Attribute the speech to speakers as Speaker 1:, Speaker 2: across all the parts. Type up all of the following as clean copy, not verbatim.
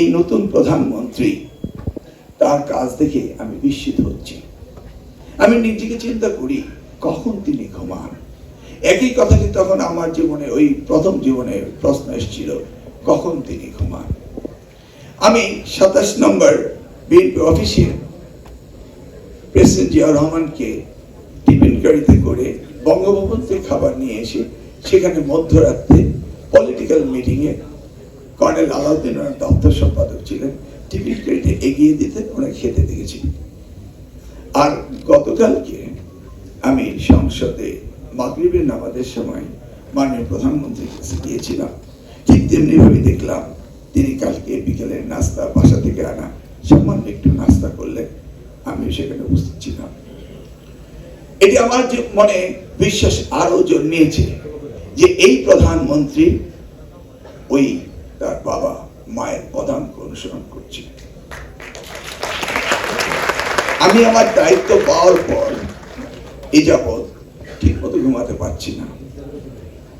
Speaker 1: এই নতুন প্রধানমন্ত্রী তার কাজ দেখে আমি বিস্মিত হচ্ছি। আমি নিজেকে চিন্তা করি কখন তিনি ঘুমান। একই কথাটি তখন আমার জীবনে ওই প্রথম জীবনে প্রশ্ন এসেছিল, কখন তিনি ঘুমান। আমি 27 নম্বর বিএনপি অফিসে প্রেসিডেন্ট জিয়াউর রহমানকে টিফিন গাড়িতে করে বঙ্গভবন থেকে খাবার নিয়ে এসে সেখানে মধ্যরাত্রে পলিটিক্যাল মিটিংয়ে কর্নেল আলাউদ্দিন দপ্তর সম্পাদক ছিলেন, টিফিন গাড়িতে এগিয়ে দিতে ওরা খেতে দেখেছি। আর গতকালকে আমি সংসদে মাগরিবের নামাজের সময় মাননীয় প্রধানমন্ত্রীর কাছে গিয়েছিলাম, ঠিক তেমনি ভাবে দেখলাম তিনি কালকে বিকেলের নাস্তা বাসা থেকে আনা সামান্য একটু নাস্তা করলেন, আমি সেখানে উপস্থিত ছিলাম। এটি আমার মনে বিশ্বাস আরো জন্মিয়েছে যে এই প্রধানমন্ত্রী ওই তার বাবা মায়ের পদাঙ্ক অনুসরণ করছে। আমি আমার দায়িত্ব পাওয়ার পর এই যাবৎ ঠিক মতো ঘুমাতে পারছি না।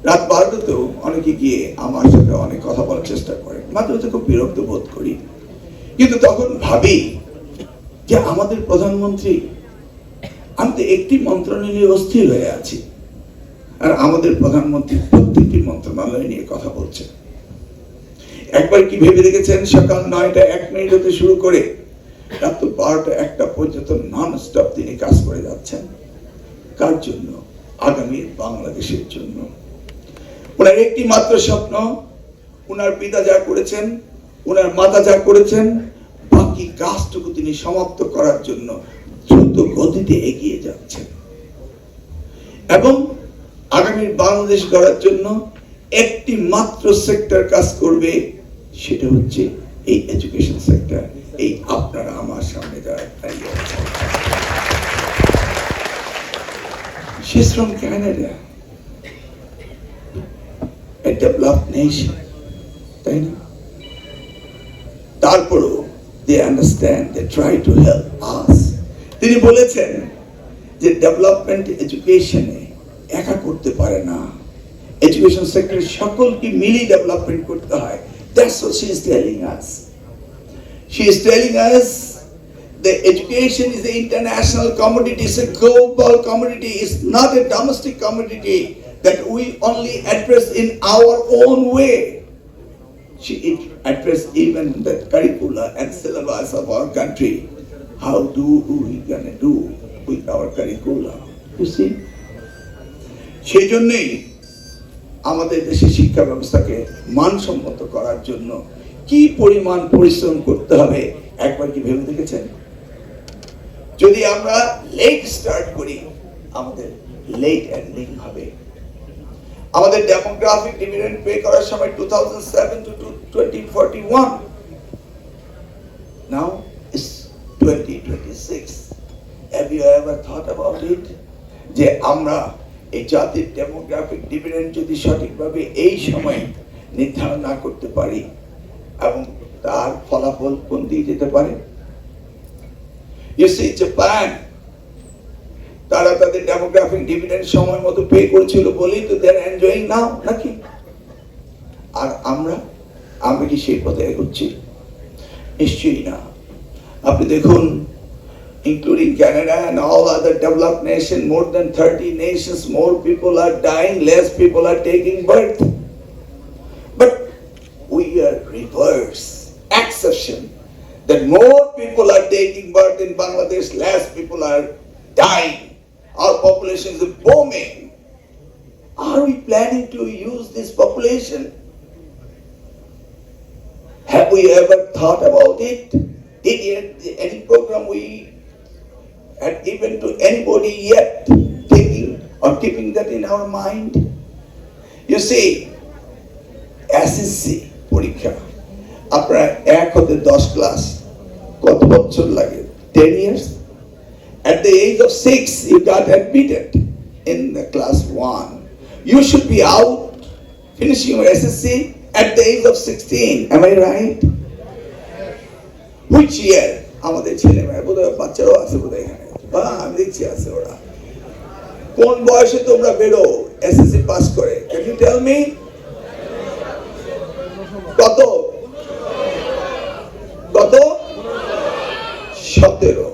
Speaker 1: রাত 12টাতেও অনেকে গিয়ে আমার সাথে অনেক কথা বলার চেষ্টা করে, মাঝে মাঝে খুব বিরক্ত বোধ করি। কিন্তু তখন ভাবি যে আমাদের প্রধানমন্ত্রী, আমি তো একটি মন্ত্রণালয় নিয়ে অস্থির হয়ে আছি, আর আমাদের প্রধানমন্ত্রী প্রত্যেকটি মন্ত্রণালয় নিয়ে কথা বলছেন। একবার কি ভেবে দেখেছেন সকাল 9টা 1 মিনিট হতে শুরু করে রাত 12টা 1টা পর্যন্ত নন স্টপ তিনি কাজ করে যাচ্ছেন। কার জন্য? আগামী বাংলাদেশের জন্য। ওনার একটি মাত্র স্বপ্ন, ওনার পিতা যা করেছেন, ওনার মাতা যা করেছেন, বাকি কাজটুকু তিনি সমাপ্ত করার জন্য দ্রুত গতিতে এগিয়ে যাচ্ছেন। এবং আগামী বাংলাদেশ গড়ার জন্য একটি মাত্র সেক্টর কাজ করবে, সেটা হচ্ছে এই এডুকেশন সেক্টর। এই আপনারা আমার সামনে যারা দাঁড়িয়ে আছেন, she's from Canada, a developed nation, তাই না? তারপরও they understand, they try to help us. তিনি বলেছেন যে ডেভেলপমেন্ট এডুকেশনে একা করতে পারে না, এডুকেশন সেক্টরে সকলকে মিলিয়ে ডেভেলপমেন্ট করতে হয়। That's what she is telling us. She is telling us that education is an international commodity, it's a global commodity, it's not a domestic commodity that we only address in our own way. She addressed even the curricula and syllabus of our country. How do we gonna do with our curricula? You see? সেই জন্যই আমাদের দেশের শিক্ষা ব্যবস্থাকে মানসম্মত করার জন্য কি পরিমাণ পরিশ্রম করতে হবে একবার কি ভেবে দেখেছেন? যদি আমরা লেট স্টার্ট করি, আমাদের লেট এন্ডিং হবে। আমাদের ডেমোগ্রাফিক ডিভিডেন্ড পে করার সময় 2007 to 2041, now it's 2026. Have you ever thought about it? যে আমরা এই জাতির ডেমোগ্রাফিক ডিভিডেন্ড যদি সঠিকভাবে এই সময় নির্ধারণ না করতে পারি এবং তার ফলাফল কোন দিকে যেতে পারে? You see, Japan, তারা তাদের ডেমোগ্রাফিক ডিভিডেন্ড সময় মতো পে করেছিল বলেই তো they're enjoying now, নাকি? আর আমরা কি সেই পথে এগোচ্ছি? নিশ্চয়ই না। আপনি দেখুন, including Canada and all other developed nations, more than 30 nations, more people are dying, less people are taking birth. But we are reverse, exception, that more people are taking birth in Bangladesh, less people are dying. Our population is booming. Are we planning to use this population? Have we ever thought about it? Did any program we had given to anybody yet taking or keeping that in our mind? You see, SSC পরীক্ষা আপনারা 1 হতে 10 class কত বছর লাগে? 10 years. At the age of 6 you got admitted in the class 1. You should be out finishing your SSC at the age of 16. Am I right? Which year? আমাদের ছেলে মেয়ে বোধহয় বাচ্চারাও আছে বোধহয় এখানে, বা আমি দেখছি আছে। ওরা কোন বয়সে তোমরা বেরো এসএসসি পাস করে? Can you tell me? কত? 17।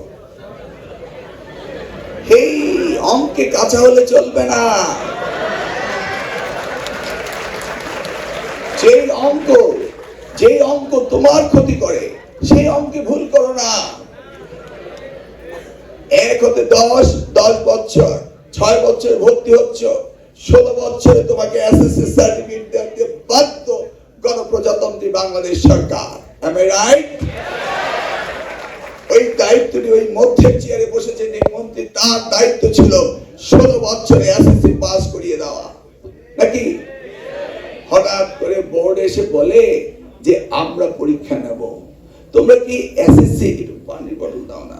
Speaker 1: এই অঙ্কে কাঁচা হলে চলবে না। যে অঙ্ক তোমার ক্ষতি করে সেই অঙ্কে ভুল করো না। 1 হতে 10, 10 বছর, 6 বছরে ভর্তি হচ্ছ, 16 বছরে তোমাকে এসএসসি সার্টিফিকেট দিতে বাধ্য গণপ্রজাতন্ত্রী বাংলাদেশ সরকার। Am I right? ওই দায়িত্বটি ওই মধ্যে চেয়ারে বসেছে যে মন্ত্রী, তার দায়িত্ব ছিল 16 বছরে এসএসসি পাস করিয়ে দেওয়া, নাকি? হঠাৎ করে বোর্ড এসে বলে যে আমরা পরীক্ষা নেব। তোমরা কি এসএসসি পানির বটল দাও না?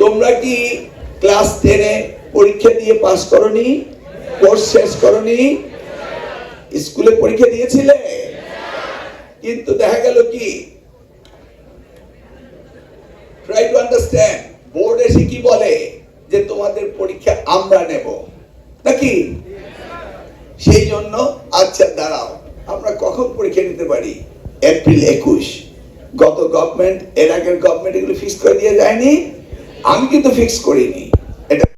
Speaker 1: তোমরা কি ক্লাস 10-এ পরীক্ষা দিয়ে পাস করনি? কোর্স শেষ করনি? স্কুলে পরীক্ষা দিয়েছিলে? কিন্তু দেখা গেল কি, ট্রাই টু আন্ডারস্ট্যান্ড, বোর্ড এসে কি বলে যে তোমাদের পরীক্ষা আমরা নেব, নাকি? সেই জন্য আচ্ছা দাঁড়াও, আমরা কখন পরীক্ষা নিতে পারি? এপ্রিল 21। গত গভর্নমেন্ট, এর আগের গভর্নমেন্ট এগুলো ফিক্স করে দিয়ে যায়নি? আমি কিন্তু ফিক্স করিনি।